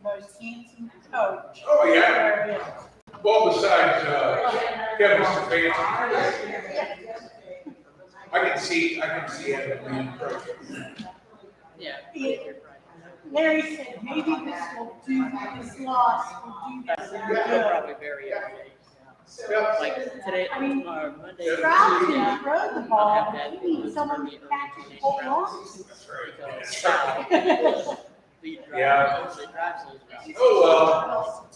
most handsome coach. Oh, yeah. There is. Well, besides Kevin Stefanski, I can see having being coach. Yeah. Larry said, maybe this loss will do this They're good. probably very okay. Yep. Like today, I mean, tomorrow, Monday, Try Tuesday, to throw the ball, you need someone to catch it hold on. That's right. because foul, lead drive, Yeah. they drive those routes. Oh, well,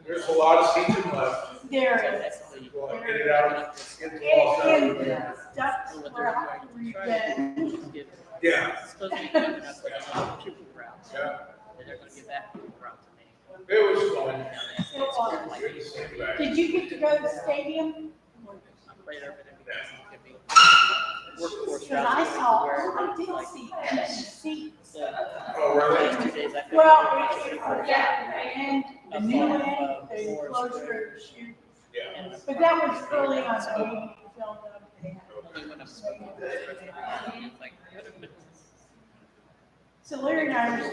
there's a lot of season left. There So is. that's the, We'll get it out, get the ball And started. ducks what were they're out going to try revenge. to do is get, Yeah, it's supposed to be coming up with two routes. yeah. And they're going to give that route to me. It was fun. It was. Good to see you back. Did you get to go to the stadium? I played over there because it could be workforce Because I routes saw, to where I did like see empty seats. the Oh, really? 2 days after. Well, yeah, and the new one, they closed their shoot. Yeah. But that was early on, so we filmed up. Only when I'm smoking. It's like, So Larry and I were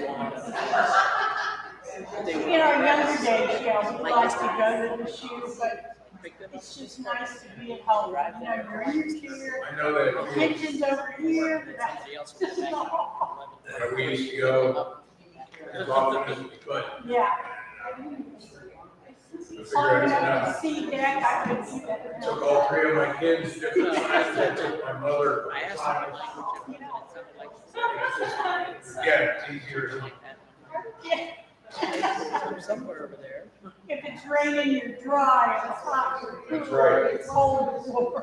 in our younger days, yeah, we like to go to the shoot, but it's just nice to be at home, right? You know, you're in your chair, I know that the kitchen's over here. somebody else will get back. we used to go as often as we could. Yeah. To figure Far it enough out. to see that, I could do that. Took all three of my kids different times. I took my mother. I asked him what language it was, and it sounded like Yeah, it's easier. Yeah. from somewhere over there. If it's raining, you're dry, if it's hot, you're That's cool, right. if it's cold, it's warm.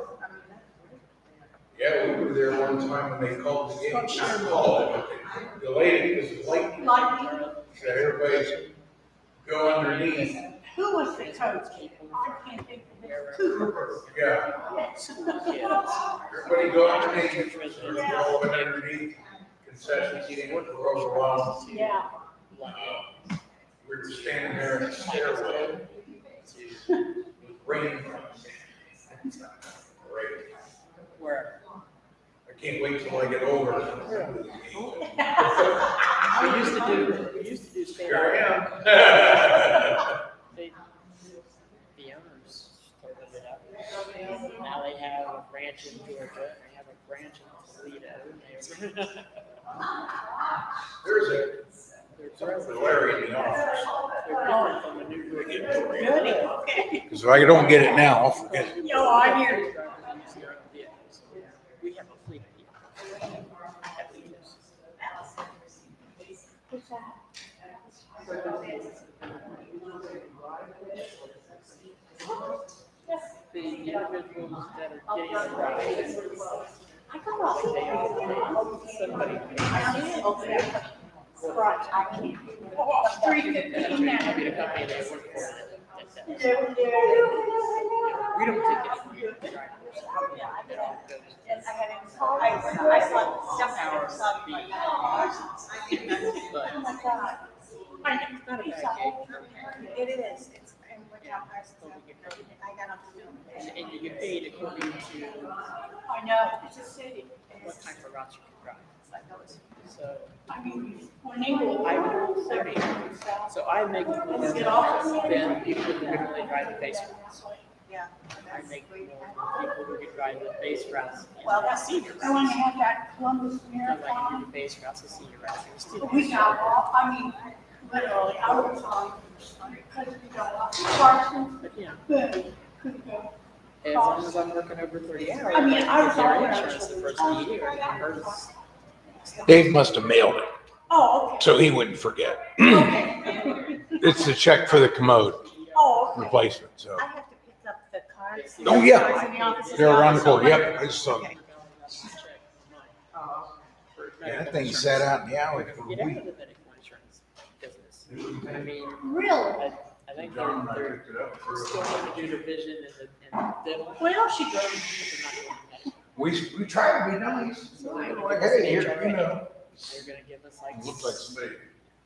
Yeah, we were there one time when they called the game. Not called it, but they delayed it because of lightning. Lightning. So everybody's go underneath. Who was the coach? I can't think of it. Cooper. Yeah, School kids. everybody go underneath. Go underneath. Concession seating with the rope around. Yeah. We were standing there in a stairway. Rain. Rain. Where I can't wait till I get over. we used to do state. Here I am. The owners started it up. Now they have a branch in Georgia, they have a branch in Toledo. There's They're a Larry in the office. different from the new Goody, Georgia. okay. Because if I don't get it now, I'll forget it. Yo, I hear you. We have a fleet of people. That we use. What's that? The individuals that are getting the rides, I got off. they all pay somebody. I can't open it. Right, I can't. Oh, 3:15 now. Be the company they work for. Yeah. We don't take it. But Oh my God. I know. it's not a bad gig. It is, it's, and what I got off the film. And you get paid according to I know, it's a city. what type of routes you can drive. So I mean, when they go. I would 30. So I make more than people who really drive the base routes. Yeah. I make more than people who can drive the base routes. Well, that's senior I want routes. to have that Columbus Not like you do Marathon. the base routes, the senior routes. and still We got off, I mean, literally, I was on, because we got off Parsons, But yeah, could go. as long as I'm working over 30 hours. I mean, I was get all insurance the first of the year. It hurts. Dave must have mailed it, Oh, so he wouldn't forget. okay. It's the check for the commode Oh, okay. replacement, so. I have to pick up the cards. Oh, yeah. Cards in the office. They're around the corner, yep, I just saw them. Okay. Yeah, that thing sat out in the alley for a Get out week. of the medical insurance business. I mean, Really? I think they're still going to do the vision and the dental. Well, she goes. but they're not doing medical. We try to be nice. Like, hey, here, you know. They're going to give us like Looks like somebody.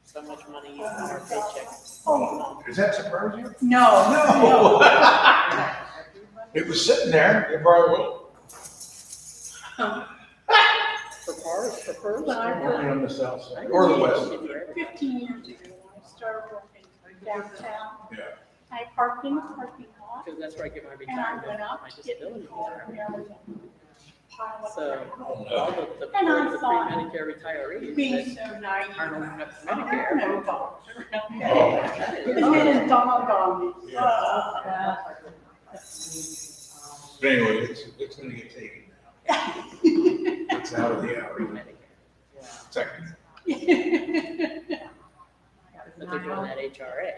so much money on our paycheck. Oh, Does that surprise you? no. No. It was sitting there, it probably will. For cars, for pearls? But I Only on the south side, or the west. 15 years ago. started working downtown. Yeah. I parked in the parking lot Because that's where I get my and I retirement, went out my to get disability the car and retirement. there was a pile of So crap. all the And I the thought, pre-Medicare retirees being that so naive. aren't old enough for There Medicare. are no dogs. Oh. And then dog on me. Yeah. But anyway, it's gonna get taken now. It's out of the hour, Pre-Medicare. technically. But they're doing that HRA.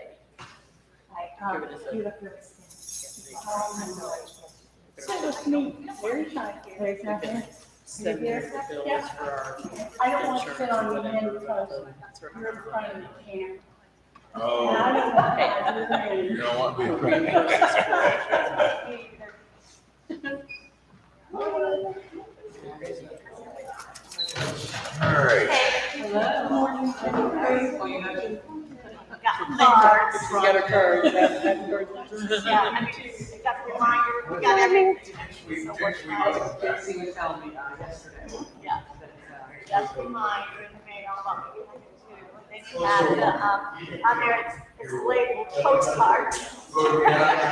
Give it So with me, there's not here. Send us the bills for our I don't want to insurance sit on or the whatever. end because That's where you're in front of the camera. And I Oh, don't want to you do don't want me to. All right. Got cards. She's got her card. Yeah, I mean, we got the reminder, we got everything. Next week. Dixie was telling me yesterday. Yeah. Got the reminder in the mail about what we had to do. Then you have the, on there, it's labeled postcard.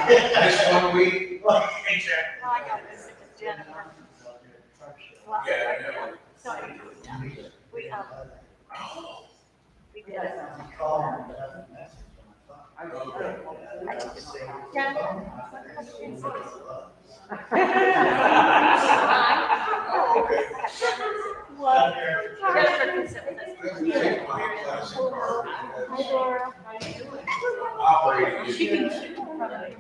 This one week. Well, I got this to Jennifer. Well, Yeah, I know. So, yeah, we, we did it. Yeah. What? Jennifer can sit with us. Take my classic car. Hi, Dora. Operating. She can sit in front of me.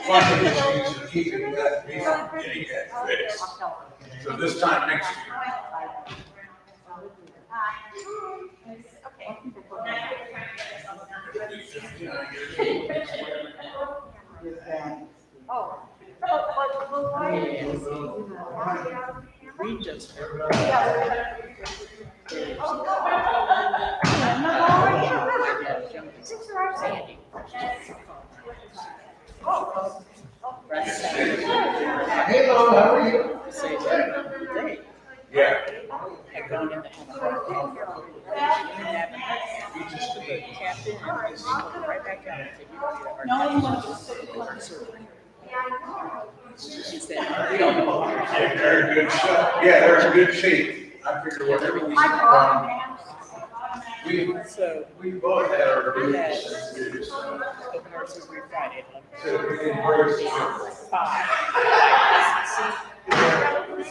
Funding issues and keeping that, getting that fixed. So this time next year. Okay. it'll be 59 years old. Oh. But why? We just. Sandy. Hello, how are you? Say that they Yeah. had gone in to have a heart attack. We just put the cap in and just pulled it right back out and said, you don't need a heart No one attack. wants to sit in front of Surgery. She said, we don't know. Yeah, they're in good shape. Yeah, they're in good shape. I figured whatever we So we both had our we good had issues. open heart surgery Friday at So we didn't worry. 5.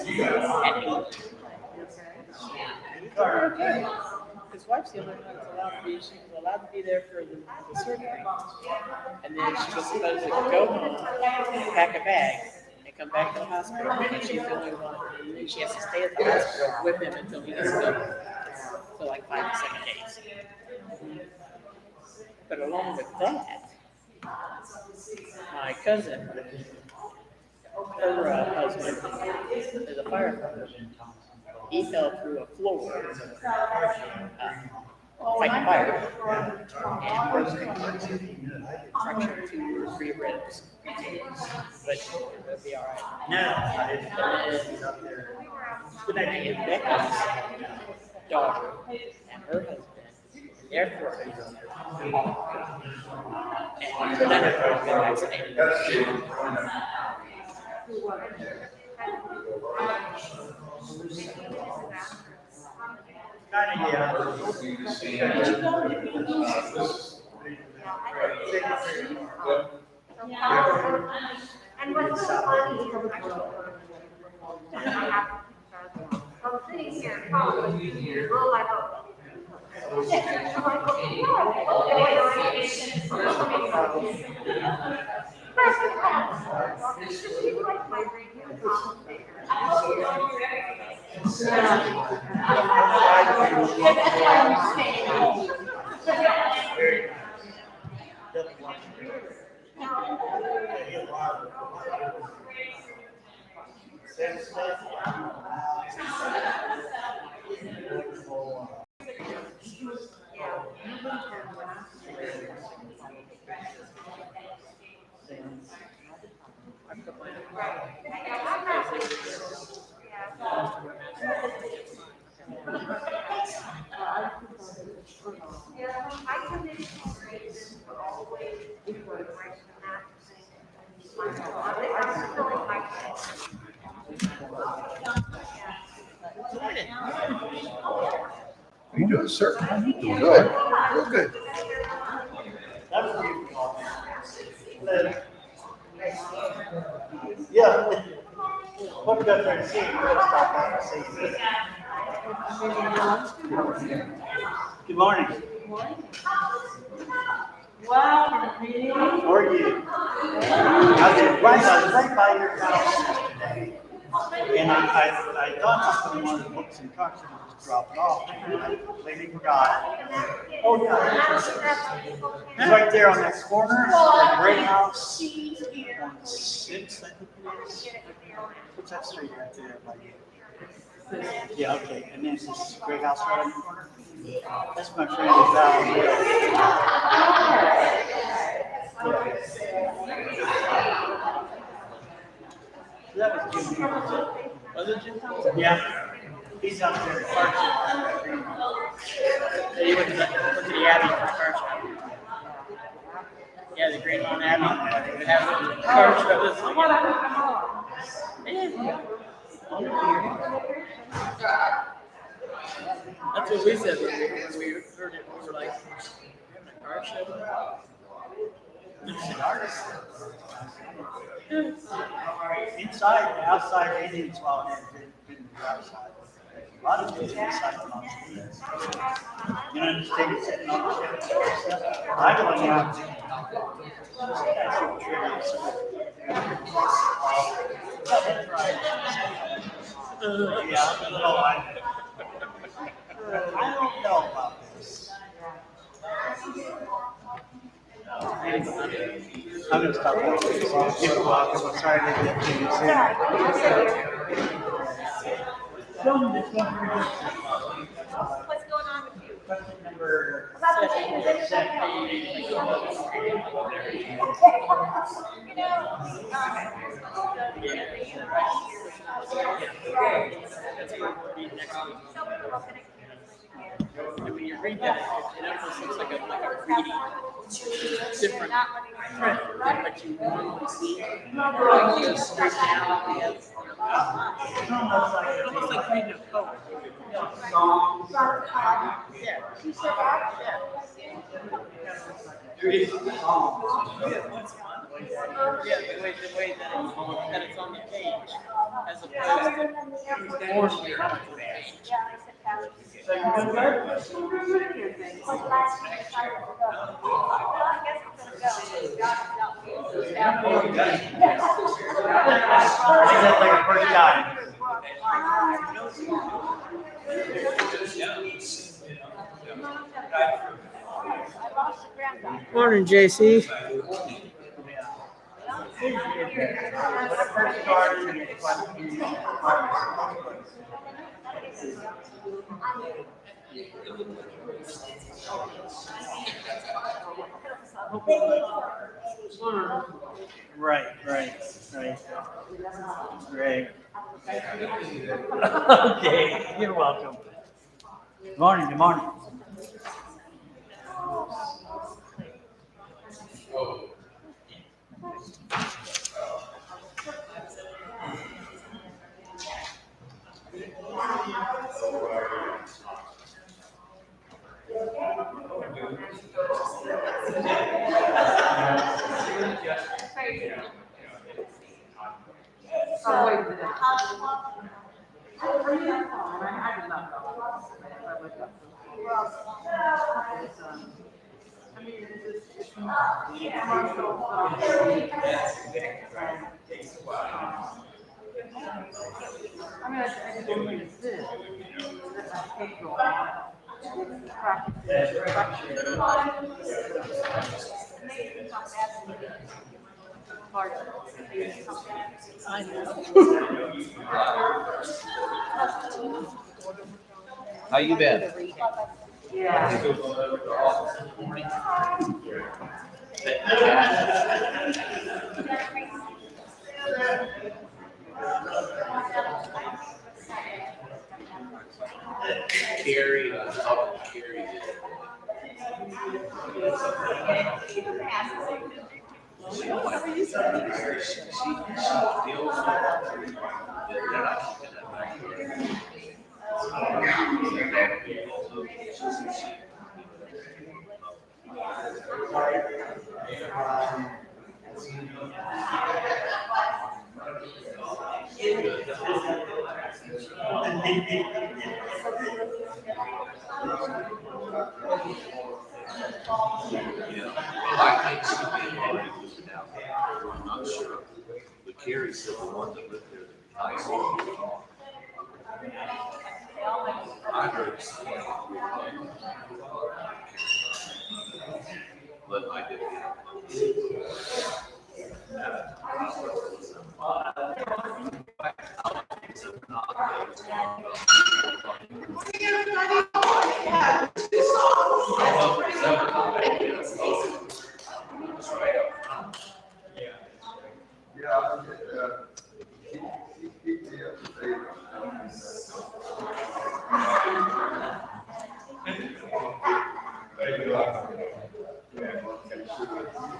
You got it. Okay. His wife's the only one that's allowed to be, she was allowed to be there for the surgery. And then she was supposed to go home, pack a bag, and come back to the hospital. And she's the only one, and then she has to stay at the hospital with him until he gets home. For like 5 to 7 days. But along with that, my cousin, her husband is a firefighter. He fell through a floor, fighting a fire, and fractured 2 or 3 ribs. But it'll be all right. And then his Becky's daughter and her husband, their three, and none of them have been vaccinated. That's it. And what's so funny, I'm sitting here, calling, roll my boat. I come in all the way to the right from that. I'm filling my. How you doing, sir? Good. Real good. Yeah. Looked up there and seen it. Stop by and see it. Good morning. Wow. How are you? I was right by your house yesterday. And I thought I put one of the books in the car and just dropped it off. And I completely forgot. Oh, yeah. It's right there on that corner, the Great House on 6th, I think it is. What's that street right there? Yeah, okay. And then this Great House right on the corner. That's my friend. That was Jim. Was it Jim? Yeah. He's out there. So you went to the Abbey for a car show. Yeah, the Green Lawn Abbey. They have a car show this weekend. That's what we said when we heard it. We were like, a car show? Inside, outside, Indians while they're in the outside. A lot of things inside the mountains. You understand? Sitting on the ship. I don't know. Yeah, I don't know. I don't know about this. I'm gonna stop walking. You're welcome. I'm sorry to get to you. What's going on with you? Question number About the change of seven. And when you read that, it almost looks like a reading. It's different print than what you normally see. Like just straight down. It's almost like reading a poem. Yeah. Yeah, the way that it's on the page, as opposed to orally on the page. That's like a first time. Morning, JC. Right. Great. Okay, you're welcome. Good morning. Oh, wait a minute. I did not know. I wake up. I mean, it's commercial. I mean, I just don't think it's this. I can't go on. I know. How you been? Yeah. Carrie, Carrie. Keep a mask. Whatever you say. She feels like they're not keeping that back. Yeah, I think she may have already moved it out. I'm not sure. But Carrie said the one that lived there, nice. I heard something. But I didn't.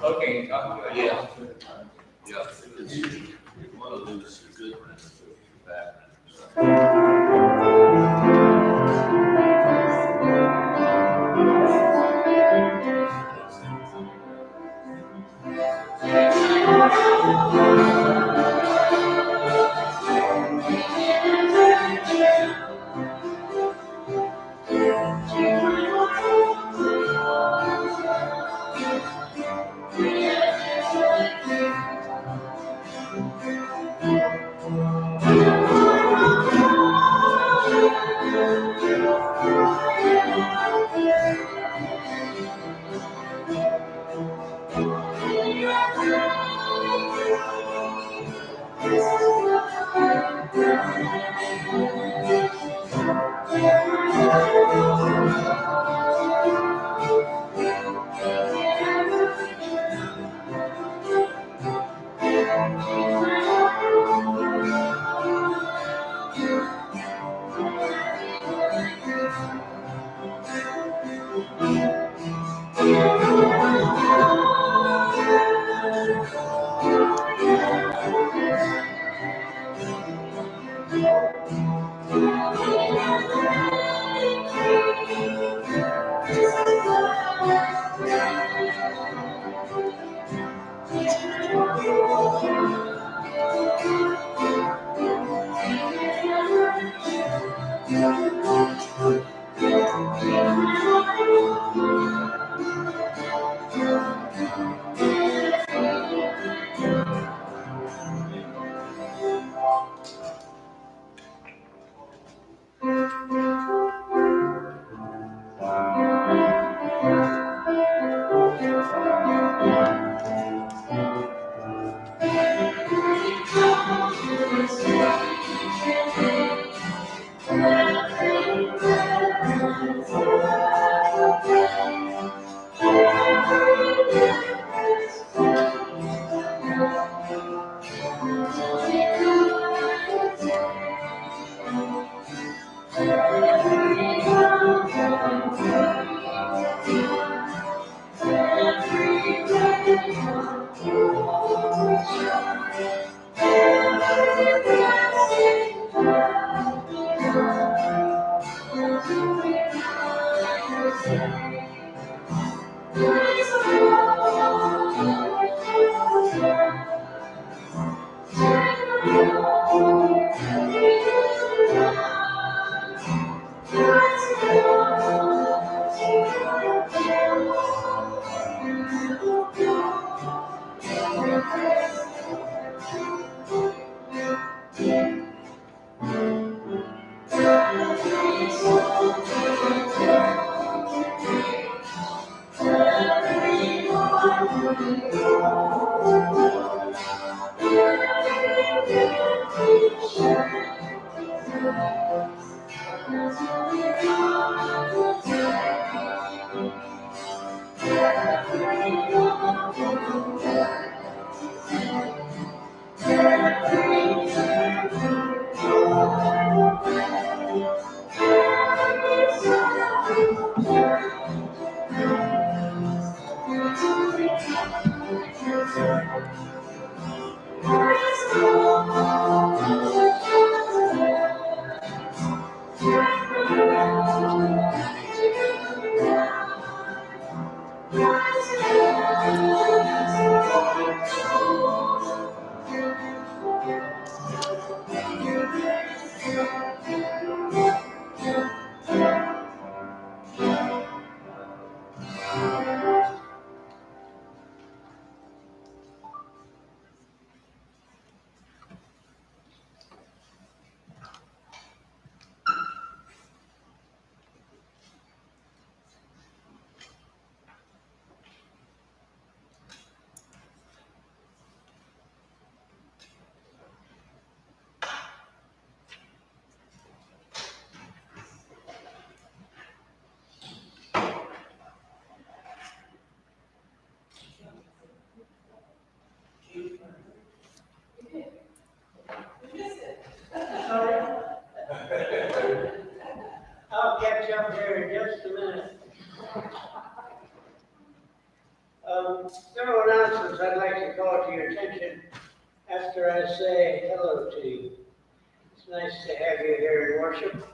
Okay, Yeah. Yeah, because you want to lose your good friends to bad. I'll catch up here in just a minute. Several announcements I'd like to call to your attention after I say hello to you. It's nice to have you here in worship.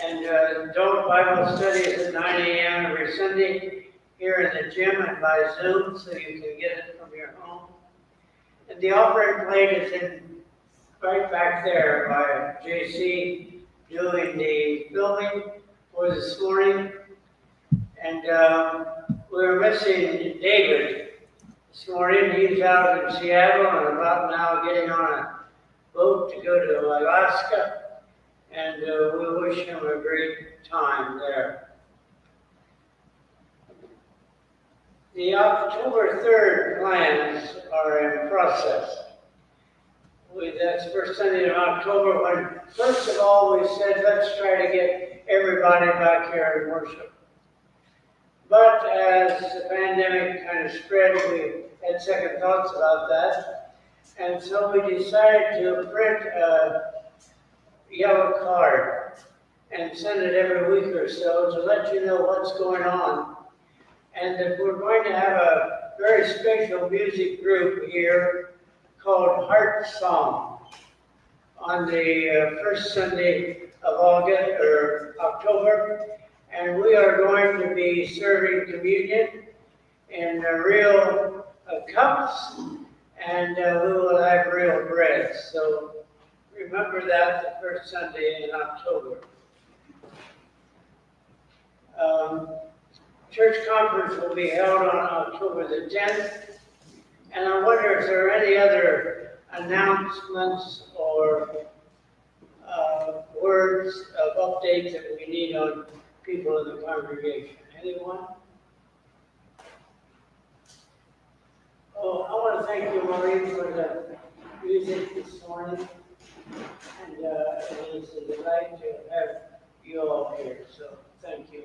And adult Bible studies at 9 a.m. every Sunday here in the gym and by Zoom, so you can get it from your home. And the offering plate is in right back there by JC doing the filming for this morning. And we're missing David this morning. He's out in Seattle and about now getting on a boat to go to Alaska. And we wish him a great time there. The October 3rd plans are in process. That's first Sunday in October when, first of all, we said, let's try to get everybody back here in worship. But as the pandemic kind of spread, we had second thoughts about that. And so we decided to print a yellow card and send it every week or so to let you know what's going on. And that we're going to have a very special music group here called Heart Song on the first Sunday of August or October. And we are going to be serving communion in real cups, and we will have real bread. So remember that the first Sunday in October. Church conference will be held on October the 10th. And I wonder if there are any other announcements or words of update that we need on people in the congregation. Anyone? Oh, I want to thank you, Maureen, for the music this morning. And it is a delight to have you all here, so thank you.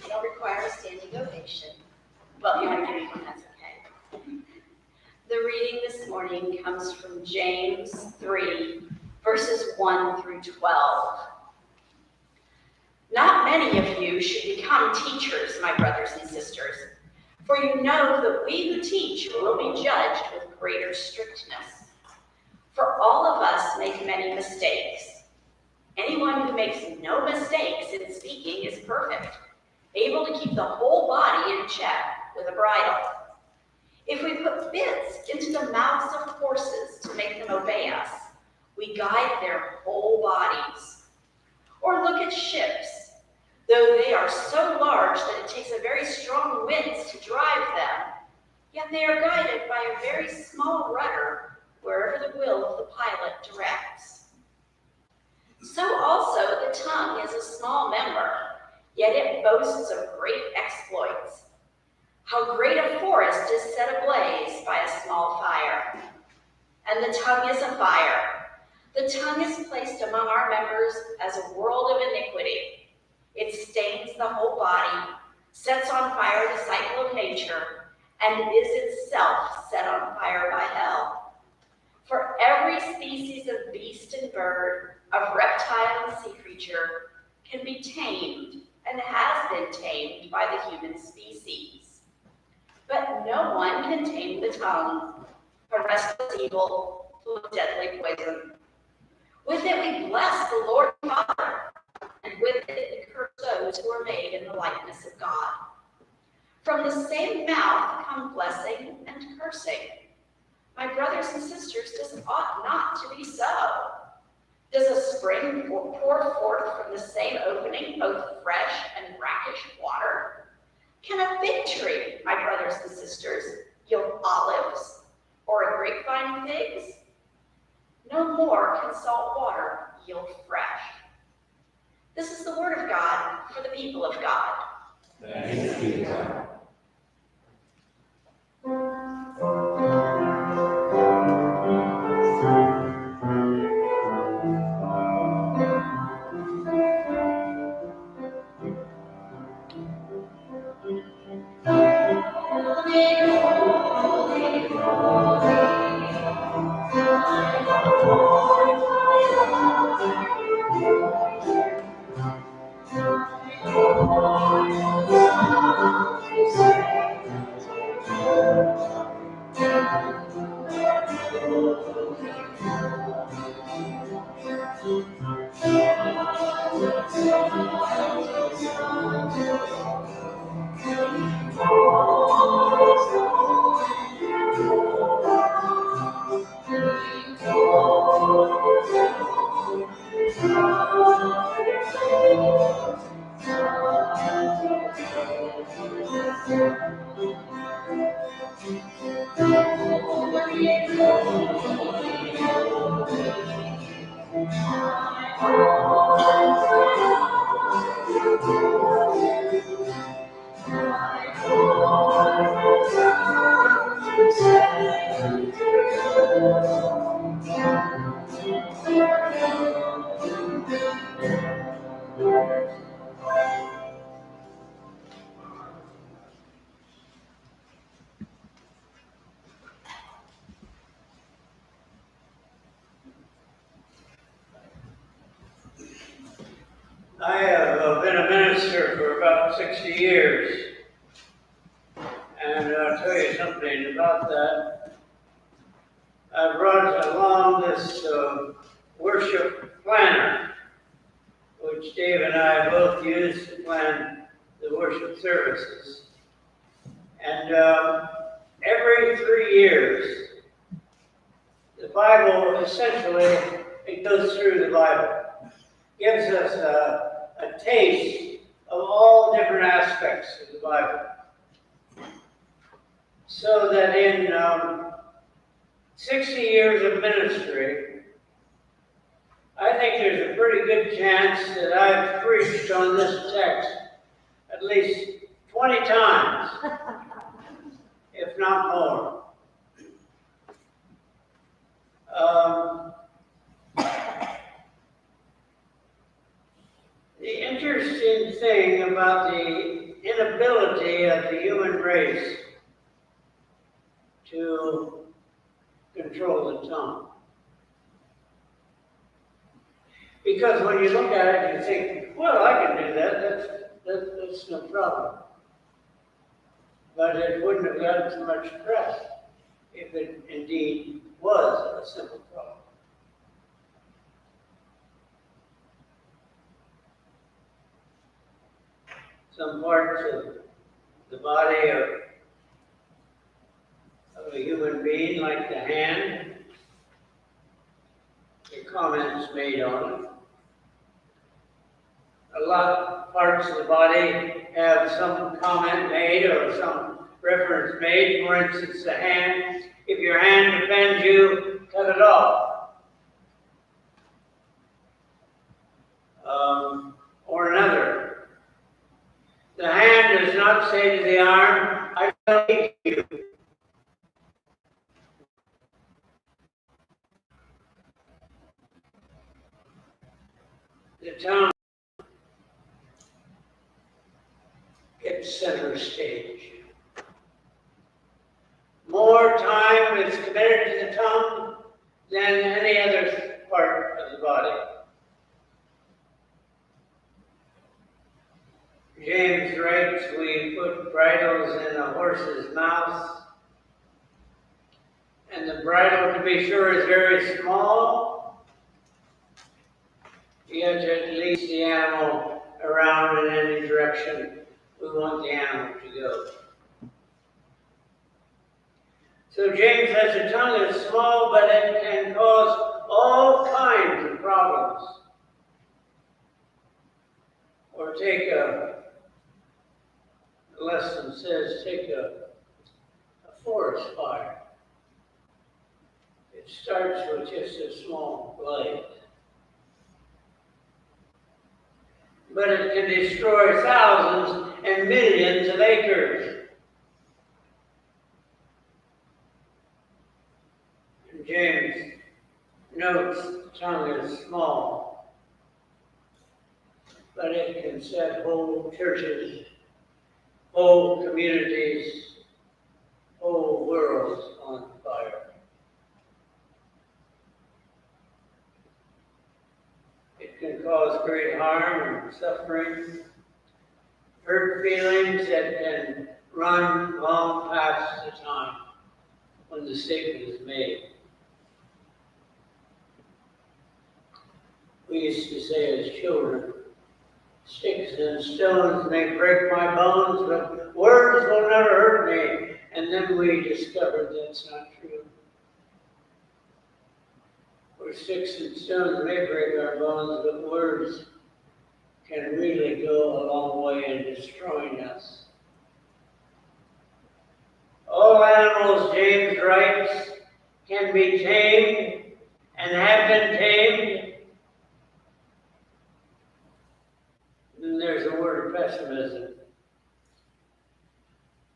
It'll require a standing ovation. Well, you want to give me one, that's okay. The reading this morning comes from James 3, verses 1 through 12. Not many of you should become teachers, my brothers and sisters, for you know that we who teach will be judged with greater strictness. For all of us make many mistakes. Anyone who makes no mistakes in speaking is perfect, able to keep the whole body in check with a bridle. If we put bits into the mouths of horses to make them obey us, we guide their whole bodies. Or look at ships. Though they are so large that it takes a very strong wind to drive them, yet they are guided by a very small rudder wherever the will of the pilot directs. So also the tongue is a small member, yet it boasts of great exploits. How great a forest is set ablaze by a small fire. And the tongue is a fire. The tongue is placed among our members as a world of iniquity. It stains the whole body, sets on fire the cycle of nature, and is itself set on fire by hell. For every species of beast and bird, of reptile and sea creature, can be tamed and has been tamed by the human species. But no one can tame the tongue, a restless evil full of deadly poison. With it we bless the Lord Father, and with it we curse those who are made in the likeness of God. From the same mouth come blessing and cursing. My brothers and sisters, this ought not to be so. Does a spring pour forth from the same opening both fresh and brackish water? Can a fig tree, my brothers and sisters, yield olives, or a grapevine figs? No more can salt water yield fresh. This is the word of God for the people of God. Thanks be to God. I have been a minister for about 60 years, and I'll tell you something about that. I brought along this worship planner, which Dave and I both use to plan the worship services. And every 3 years, the Bible, essentially, it goes through the Bible. Gives us a taste of all different aspects of the Bible. So that in 60 years of ministry, I think there's a pretty good chance that I've preached on this text at least 20 times, if not more. thing about the inability of the human race to control the tongue. Because when you look at it, you think, well, I can do that. That's no problem. But it wouldn't have gotten so much press if it indeed was a simple problem. Some parts of the body of a human being, like the hand, the comments made on it. A lot of parts of the body have some comment made or some reference made. For instance, the hand. If your hand offends you, cut it off. Or another. The hand does not say to the arm, I don't need you. The tongue gets center stage. More time is committed to the tongue than any other part of the body. James writes, we put bridles in a horse's mouth, and the bridle, to be sure, is very small, yet it leads the animal around in any direction we want the animal to go. So James says the tongue is small, but it can cause all kinds of problems. Or take a lesson says, take a forest fire. It starts with just a small blade. But it can destroy thousands and millions of acres. And James notes the tongue is small, but it can set whole churches, whole communities, whole worlds on fire. It can cause great harm and suffering, hurt feelings that can run long past the time when the statement is made. We used to say as children, sticks and stones may break my bones, but words will never hurt me. And then we discovered that's not true. For sticks and stones may break our bones, but words can really go a long way in destroying us. All animals, James writes, can be tamed and have been tamed. And there's a word of pessimism.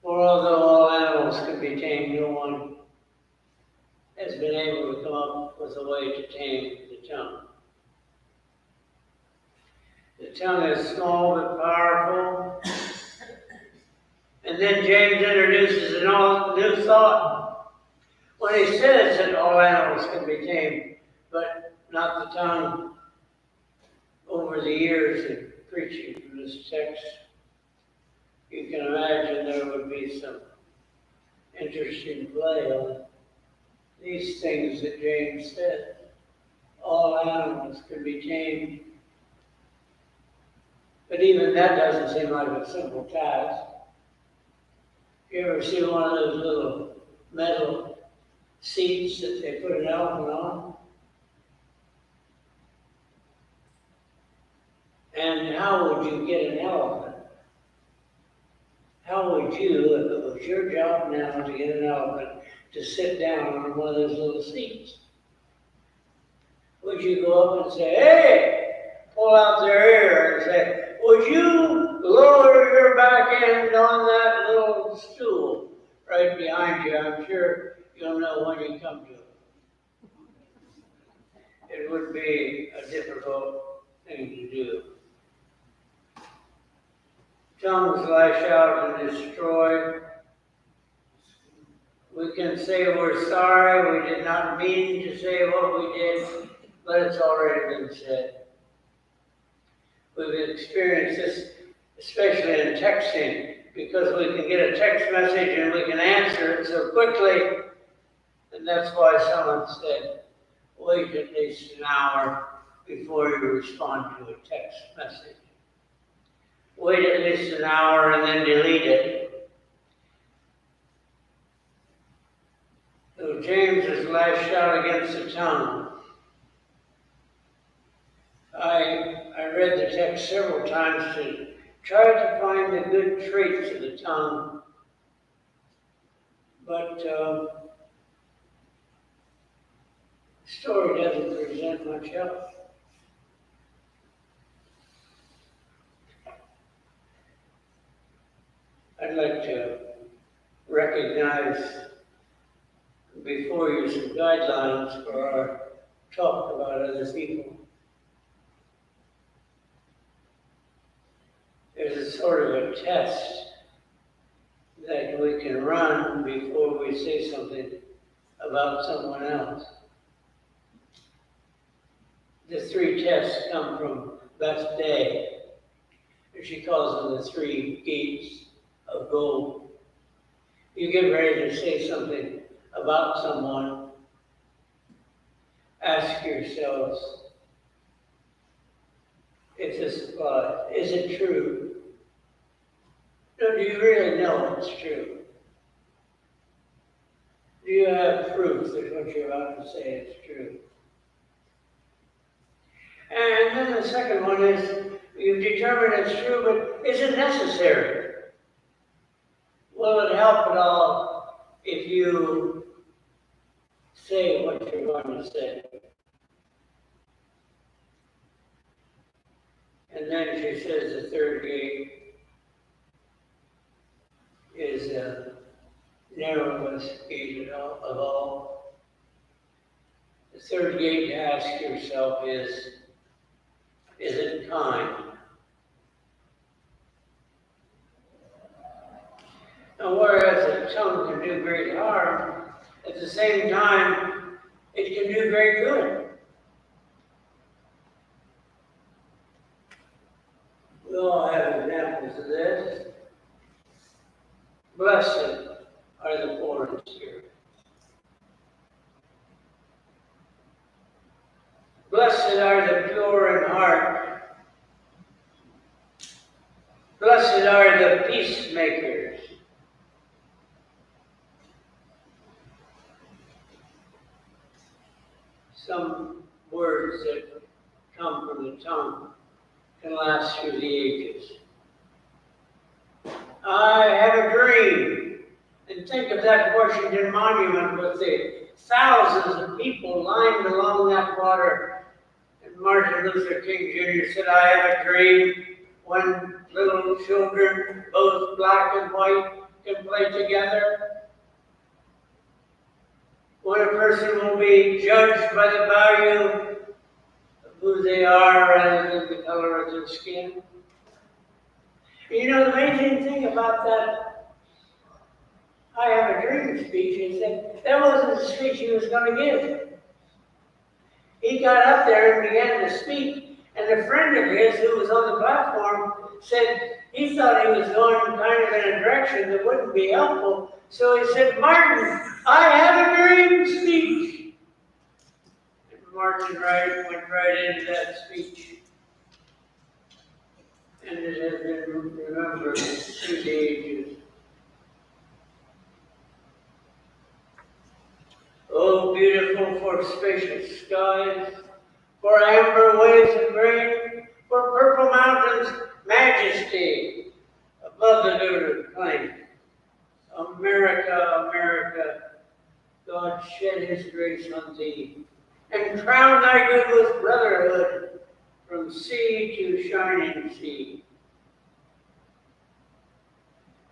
For although all animals can be tamed, no one has been able to come up with a way to tame the tongue. The tongue is small but powerful. And then James introduces an all new thought when he says that all animals can be tamed, but not the tongue. Over the years of preaching from this text, you can imagine there would be some interesting play on these things that James said. All animals can be tamed. But even that doesn't seem like a simple task. You ever see one of those little metal seats that they put an elephant on? And how would you get an elephant? How would you, if it was your job now to get an elephant to sit down on one of those little seats? Would you go up and say, hey, pull out their ear and say, would you lower your back end on that little stool right behind you? I'm sure you'll know when you come to it. It would be a difficult thing to do. Tongues lash out and destroy. We can say we're sorry, we did not mean to say what we did, but it's already been said. We've experienced this, especially in texting, because we can get a text message and we can answer it so quickly, and that's why someone said, wait at least an hour before you respond to a text message. Wait at least an hour and then delete it. So James has lashed out against the tongue. I read the text several times to try to find the good traits of the tongue, but the story doesn't present much help. I'd like to recognize before you some guidelines for our talk about other people. There's a sort of a test that we can run before we say something about someone else. The 3 tests come from Beth Day. She calls them the 3 gates of gold. You get ready to say something about someone, ask yourselves if this applies. Is it true? No, do you really know it's true? Do you have proof that what you're about to say is true? And then the second one is, you've determined it's true, but is it necessary? Will it help at all if you say what you're going to say? And then she says the 3rd gate is the narrowest gate of all. The 3rd gate to ask yourself is it kind? Now, whereas the tongue can do great harm, at the same time, it can do great good. We all have examples of this. Blessed are the poor in spirit. Blessed are the pure in heart. Blessed are the peacemakers. Some words that come from the tongue can last through the ages. I have a dream. And think of that Washington Monument with the thousands of people lined along that water. And Martin Luther King Jr. said, I have a dream when little children, both black and white, can play together. When a person will be judged by the value of who they are rather than the color of their skin. You know, the amazing thing about that I have a dream speech is that wasn't the speech he was going to give. He got up there and began to speak, and a friend of his who was on the platform said he thought he was going kind of in a direction that wouldn't be helpful. So he said, Martin, I have a dream speech. And Martin went right into that speech. And it has been remembered through the ages. Oh, beautiful for spacious skies, for amber waves of grain, for purple mountains, majesty above the lunar plain. America, America, God shed his grace on thee, and crown thy good with brotherhood from sea to shining sea.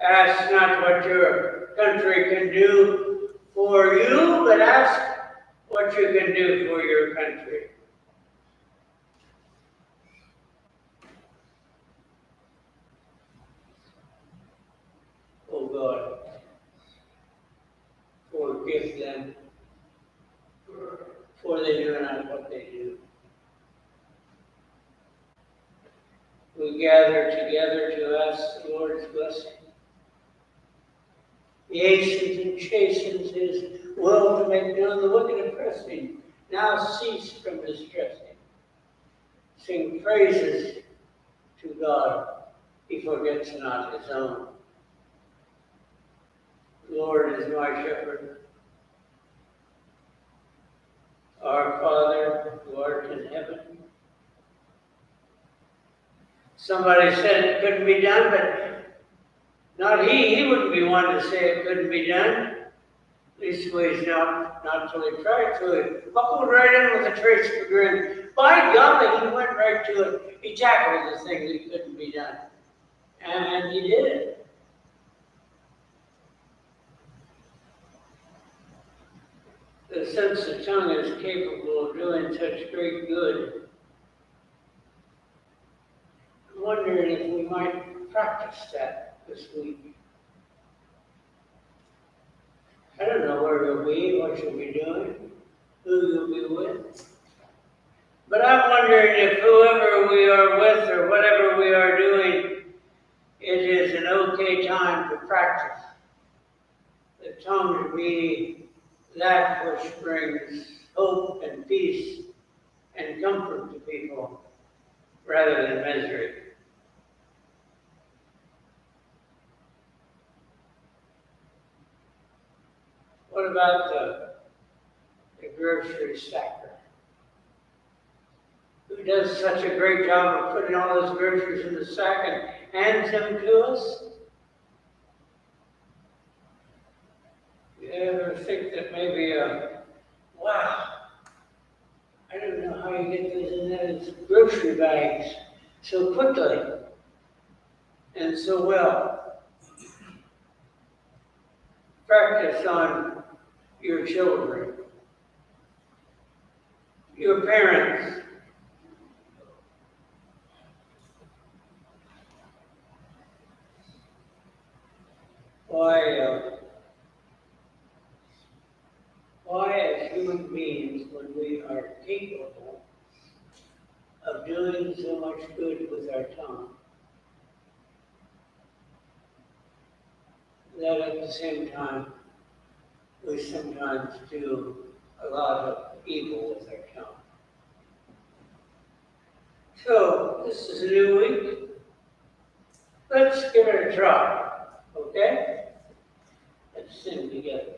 Ask not what your country can do for you, but ask what you can do for your country. or they do not what they do. We gather together to ask the Lord's blessing. He hastens and chastens his will to make known the wicked oppressing. Now cease from distressing. Sing praises to God. He forgets not his own. The Lord is my shepherd. Our Father, who art in heaven. Somebody said it couldn't be done, but not he. He wouldn't be one to say it couldn't be done. Leastways, not till he tried to. He buckled right in with a trace of a grin. By golly, he went right to it. He tackled the thing that couldn't be done. And he did it. The sense of tongue is capable of doing such great good. I'm wondering if we might practice that this week. I don't know where you'll be, what you'll be doing, who you'll be with. But I'm wondering if whoever we are with or whatever we are doing, it is an okay time to practice. The tongue to be that which brings hope and peace and comfort to people rather than misery. What about the grocery stacker, who does such a great job of putting all those groceries in the sack and hands them to us? You ever think that maybe, wow, I don't know how you get those in those grocery bags so quickly and so well. Practice on your children, your parents. Why as human beings, when we are capable of doing so much good with our tongue, that at the same time, we sometimes do a lot of evil with our tongue. So, this is a new week. Let's give it a try, okay? Let's sing together.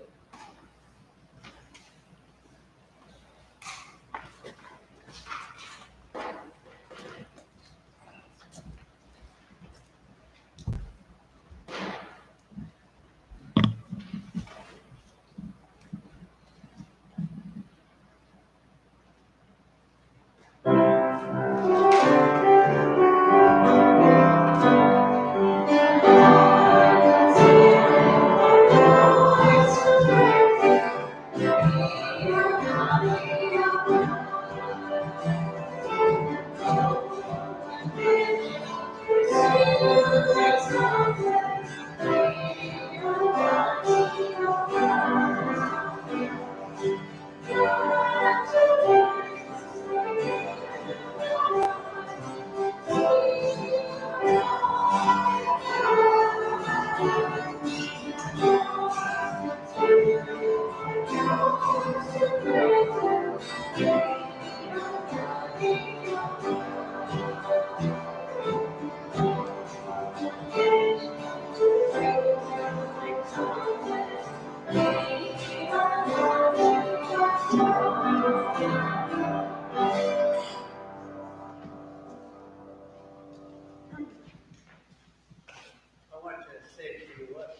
I want to say to you what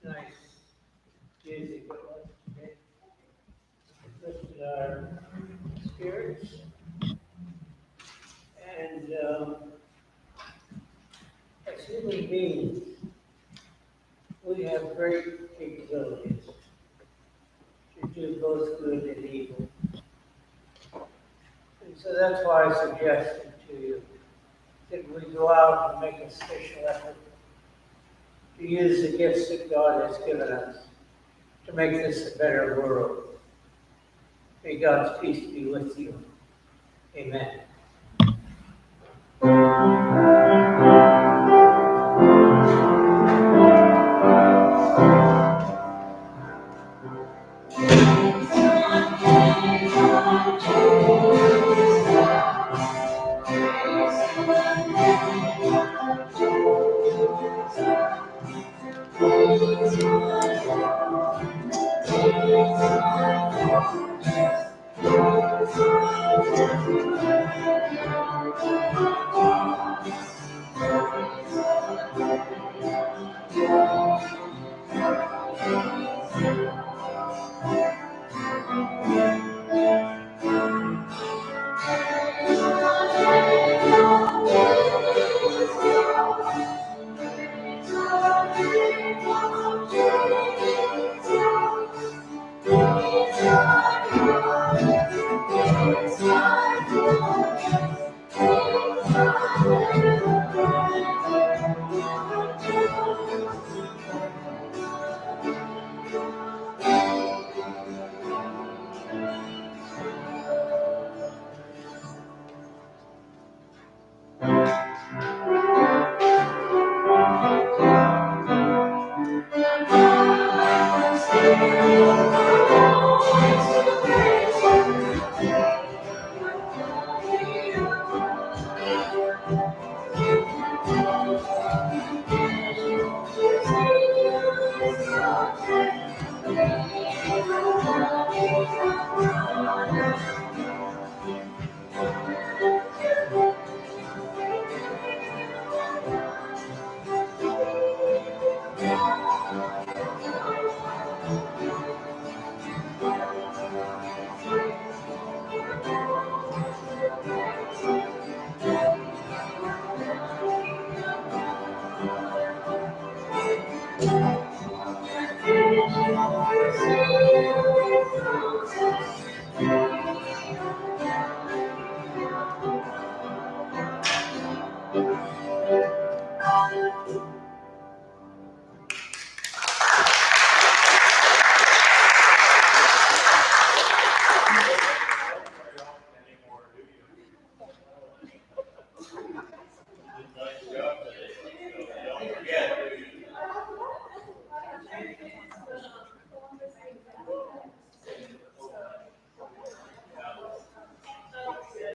a nice music it was today. It lifted our spirits. And as human beings, we have great capabilities to do both good and evil. And so that's why I suggested to you that we go out and make a special effort to use the gifts that God has given us to make this a better world. May God's peace be with you. Amen.